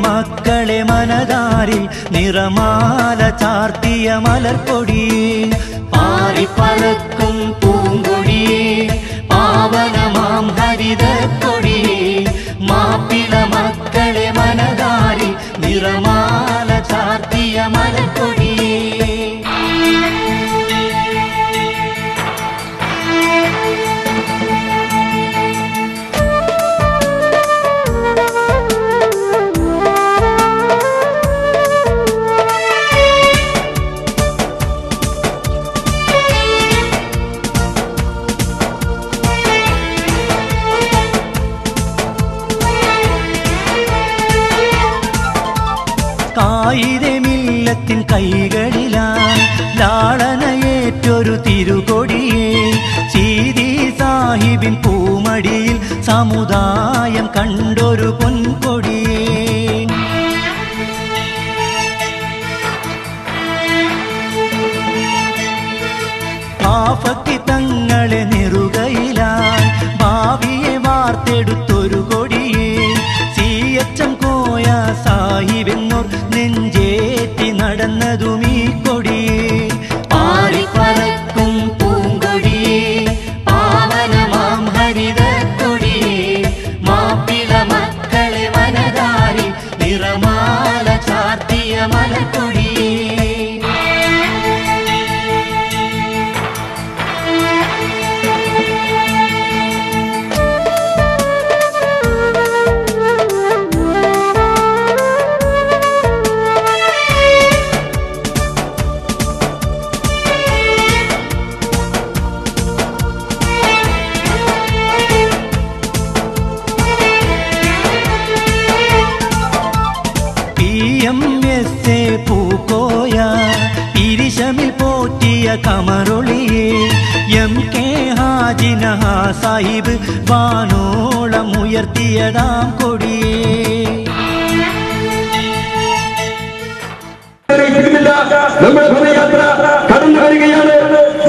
മക്കളെ മനതാരിൽ നിറമാല ചാർത്തിയ മലർക്കൊടിയേ പാറിപ്പറക്കും പൂങ്കൊടിയേ പാവനമാം ഹരിതക്കൊടിയേ മാപ്പിള മക്കളെ മനതാരിൽ നിറമാല ചാർത്തിയ മലർക്കൊടിയേ കായിരമില്ലത്തിൻ കൈകളിലായി ലാളനയേറ്റൊരു തിരുകൊടിയേ സീതി സാഹിബിൻ പൂമടിയിൽ സമുദായം കണ്ടൊരു പൊൻകൊടിയേ ആഫക്കി തങ്ങളെ നെറുകയിലായി ഭാവിയെ വാർത്തെടുത്തൊരു കൊടിയേ CHM കോയ സാഹിബെന്നോർ നെഞ്ചേറ്റി നടന്നതും ഈ കൊടിയേ പാറിപ്പറക്കും പൂങ്കൊടിയേ പാവനമാം ഹരിതക്കൊടിയേ മാപ്പിള മക്കളെ മനതാരിൽ നിറമാല ചാർത്തിയ മലർക്കൊടിയേ PMSA പൂക്കോയ ഇരിശമിൽ പോറ്റിയ കമറൊളിയേ MK ഹാജി നഹാ സാഹിബ് വാനോളം ഉയർത്തിയതാം കൊടിയേ നമ്മുടെ പദയാത്ര കടന്നു വരികയാണ്.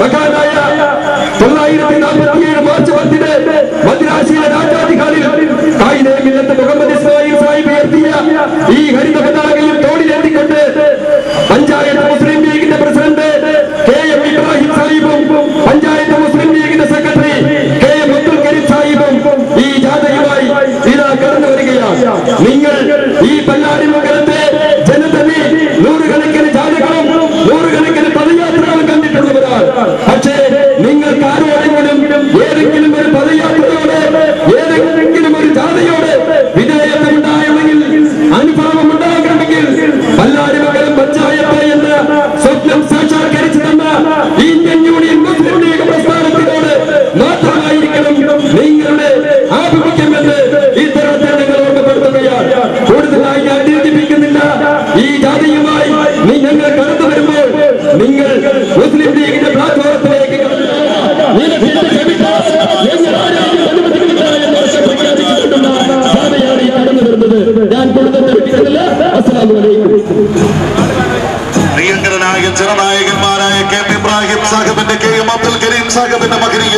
മഹാനായ 947 മാർച്ച് 10 മദ്രാസിയിലെ രാജാധികാരിൽ കായികമില്ലത്ത് മുഹമ്മദ് ഇസ്മായിൽ സാഹിബ് ഉയർത്തിയ ഈ ഹരിത പതാകയിൽ തോടിലേറ്റിക്കൊണ്ട് പഞ്ചായത്ത് മുസ്ലിം ലീഗിന്റെ പ്രസിഡന്റ് KM ഇബ്രാഹിം സാഹിബും പഞ്ചായത്ത് മുസ്ലിം ലീഗിന്റെ സെക്രട്ടറി KM അബ്ദുൽ കരീം സാഹിബും ഈ ജാഥയുമായി ഇതാ കടന്നു വരികയാണ്. നിങ്ങൾ ഈ പല്ലാരി മംഗലത്തെ ജനതയെ നൂറുകണക്കിന് ജാഥകളും നൂറുകണക്കിന് പദയാത്രകളും കണ്ടിട്ടുള്ളവരാണ്. പക്ഷേ നിങ്ങൾക്ക് ആരോടെങ്കിലും ഏതെങ്കിലും ഒരു പദയാത്രയോട് ഏതെങ്കിലും ഒരു ജാഥയോട് വിധേയത്വമുണ്ടായെങ്കിൽ അനുഭവം ഉണ്ടാകണമെങ്കിൽ പല്ലാരി മംഗലം പഞ്ചായത്ത് എന്ന സ്വപ്നം സാക്ഷാത്കരിച്ചു തന്ന ഇന്ത്യൻ യൂണിയൻ മുസ്ലിം ലീഗ് പ്രസ്ഥാനത്തിനോട് മാത്രമായിരിക്കണം നിങ്ങളുടെ ആഭിമുഖ്യമെന്ന് ഇത്തരത്തിൽ നിങ്ങൾ ഓർമ്മപ്പെടുത്തുകയാണ്. കൂടുതലായി ഞാൻ ദീർഘിപ്പിക്കുന്നില്ല. ഈ ജാതിയുമായി നിങ്ങൾ കടന്നു വരുമ്പോൾ നിങ്ങൾ മുസ്ലിം ലീഗിന്റെ പ്ലാറ്റ്ഫോറത്തിലേക്ക് ഞാൻ കൊടുത്തില്ല. അസ്സലാമു അലൈക്കും. പ്രിയങ്കരനായ ജനനായകന്മാരായ KM ഇബ്രാഹിം സാഹിബിന്റെ KM അബ്ദുൽ കരീം സാഹിബിന്റെ മകനെ